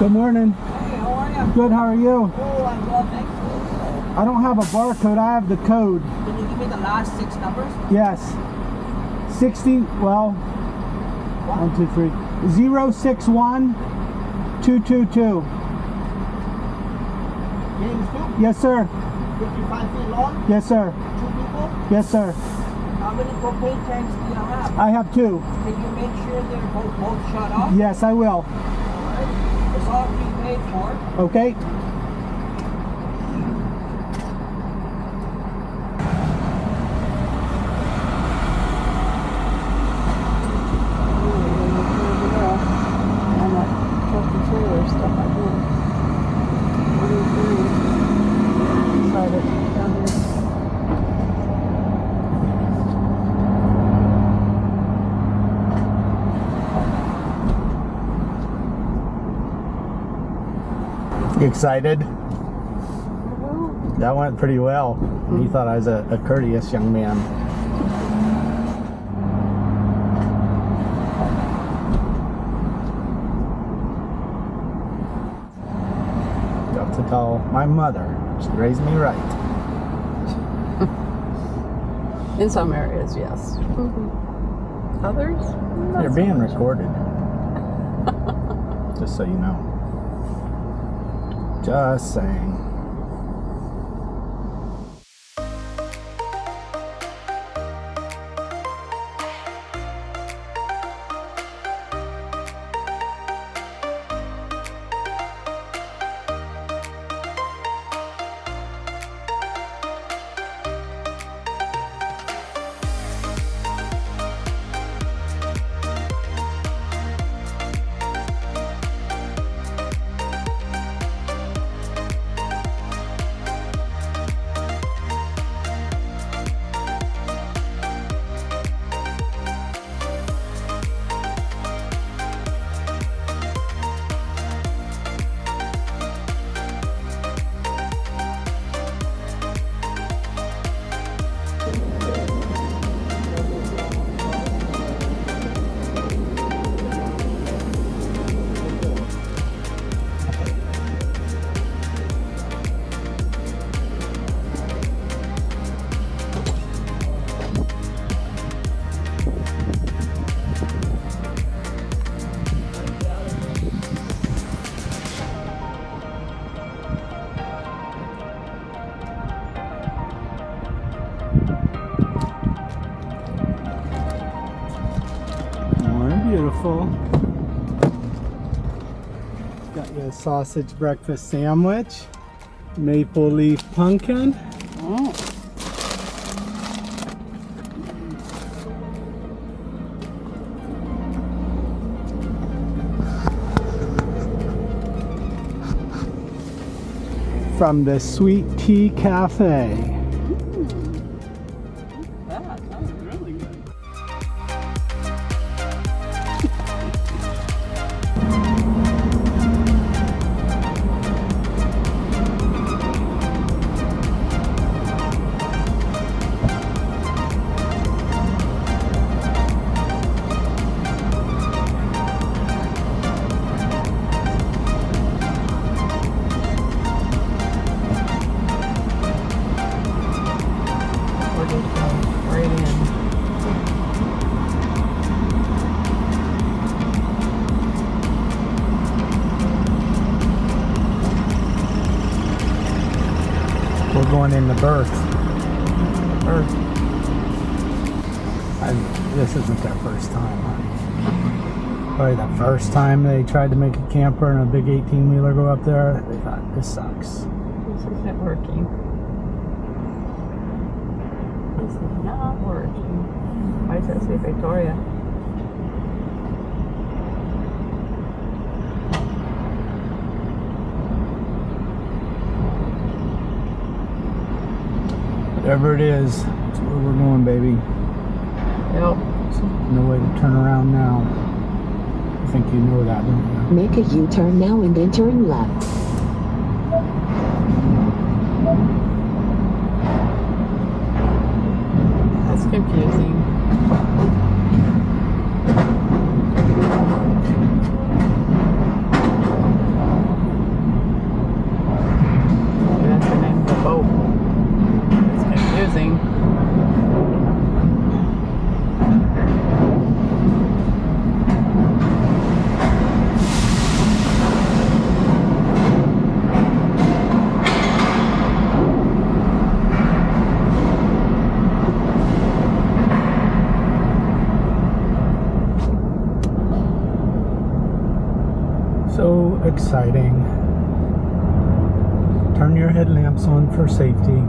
Good morning. Hey, how are you? Good, how are you? Oh, I'm well, thank you. I don't have a barcode, I have the code. Can you give me the last 6 numbers? Yes. 60, well, 1, 2, 3. 061 222. James Cook, Yes, sir. 55 feet long, Yes, sir. 2 people. Yes, sir. How many propane tanks do you have? I have 2. Can you make sure they're both shut off? Yes, I will. Alright. It's all prepaid for. Okay. You excited? That went pretty well. He thought I was a courteous young man. Got to tell my mother. She raised me right. In some areas, yes. Others? You're being recorded. Just so you know. Just saying. Beautiful. Got your sausage breakfast sandwich, maple leaf pumpkin. Oh. From the Sweet Tea Cafe. That sounds really good. Right in. We're going into Berth. This isn't their first time, honey. Probably the first time they tried to make a camper and a big 18-wheeler go up there, they thought, this sucks. This isn't working. This is not working. Why does that say Victoria? Whatever it is, that's where we're going, baby. Yep. No way to turn around now. I think you know that, don't you? Make a U-turn now and then turn left. That's confusing. So exciting. Turn your headlamps on for safety.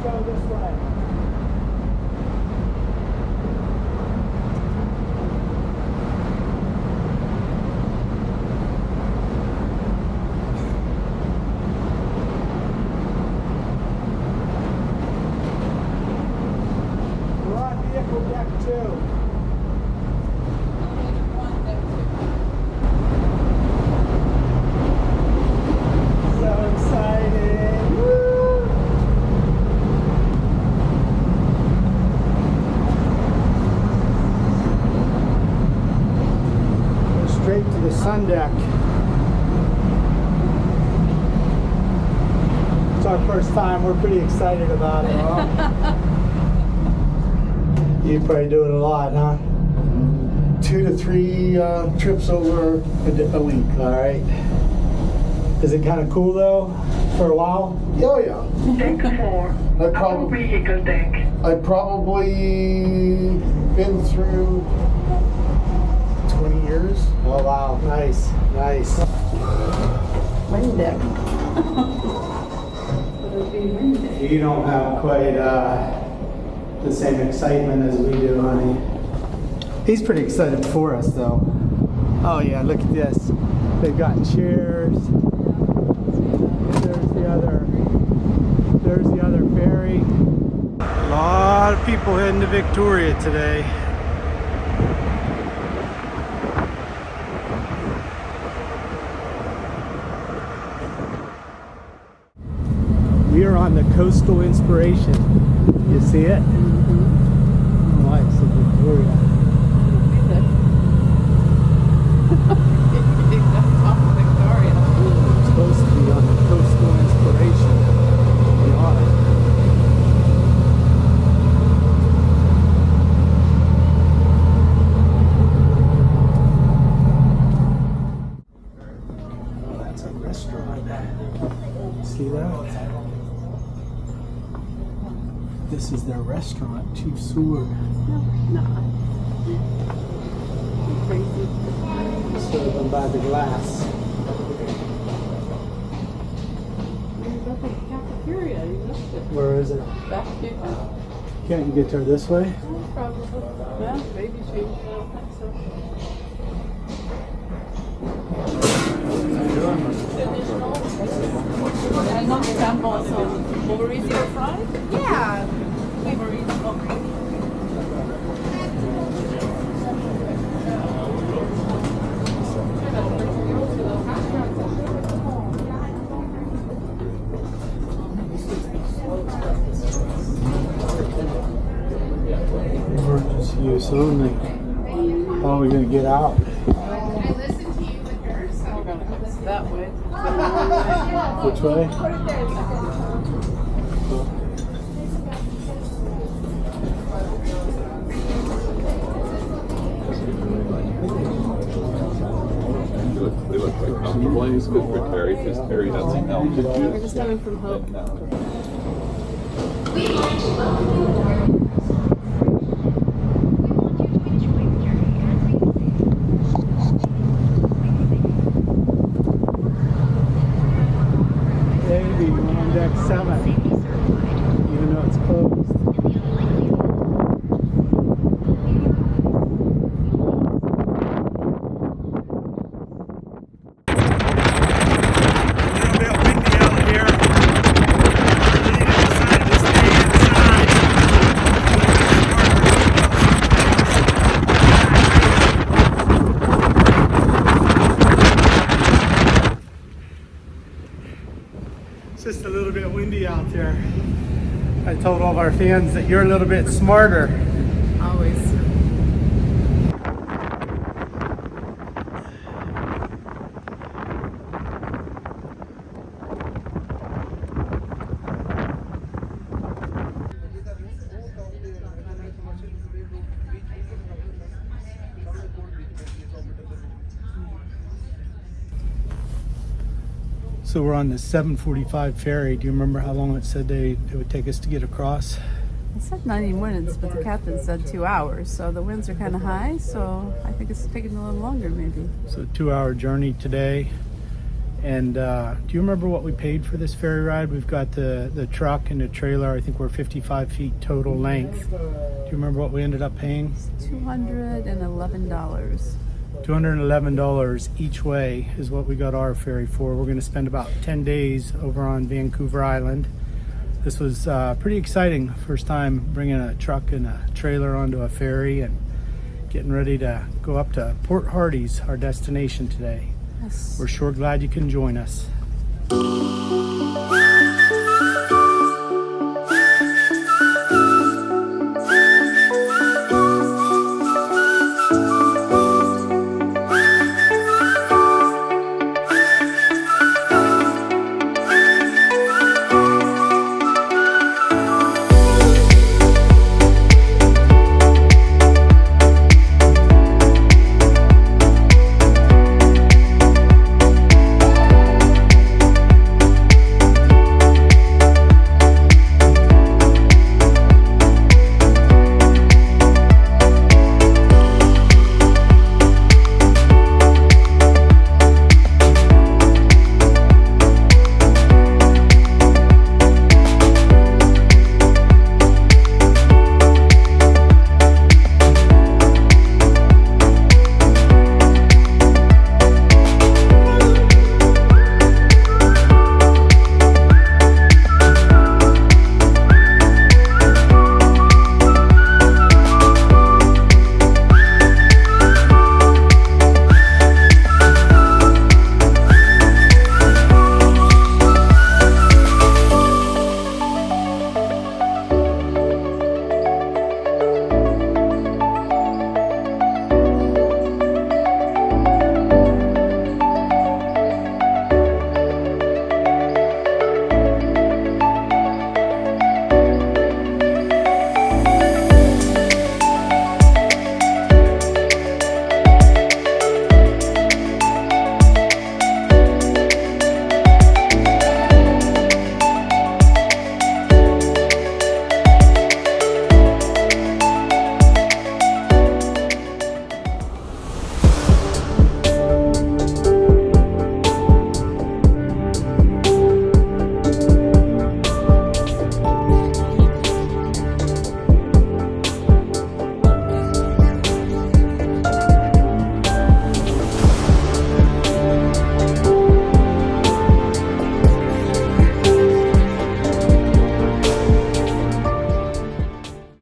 Go this way. We're on vehicle deck 2. So excited. Woo! Straight to the sun deck. It's our first time. We're pretty excited about it. You probably do it a lot, huh? 2 to 3 trips over a week. All right. Is it kind of cool though? For a while? Oh yeah. Deck 4. Upper vehicle deck. I've probably been through 20 years. Oh wow, nice, nice. Wind deck. You don't have quite the same excitement as we do, honey. He's pretty excited for us though. Oh yeah, look at this. They've got chairs. There's the other ferry. A lot of people heading to Victoria today. We are on the coastal inspiration. You see it? Mm-hmm. Oh, it's Victoria. We're supposed to be on the coastal inspiration. We are. Oh, that's a restaurant. See that? This is their restaurant, Chief Seward. No. Crazy. Serve them by the glass. You've got the cafeteria. You missed it. Where is it? Back kitchen. Can't you get there this way? Probably. Yeah, maybe change. I don't think so. I know the temple, so over easier fried? Yeah. Over easier. Emergency use only. How are we going to get out? I listened to you with her, so. We're gonna go that way. Which way? They look quite comfortable. It's good for Terry because Terry has some altitude. We're just coming from Hope. We want to welcome you aboard. Baby, we're on deck 7, even though it's closed. Just a little bit windy out there. I told all of our fans that you're a little bit smarter. Always. So we're on the 7:45 ferry. Do you remember how long it said it would take us to get across? It said 90 minutes, but the captain said 2 hours. So the winds are kind of high, so I think it's taking a little longer maybe. So a 2-hour journey today. And do you remember what we paid for this ferry ride? We've got the truck and the trailer. I think we're 55 feet total length. Do you remember what we ended up paying? $211. $211 each way is what we got our ferry for. We're going to spend about 10 days over on Vancouver Island. This was pretty exciting. First time bringing a truck and a trailer onto a ferry and getting ready to go up to Port Hardy's, our destination today. Yes. We're sure glad you can join us.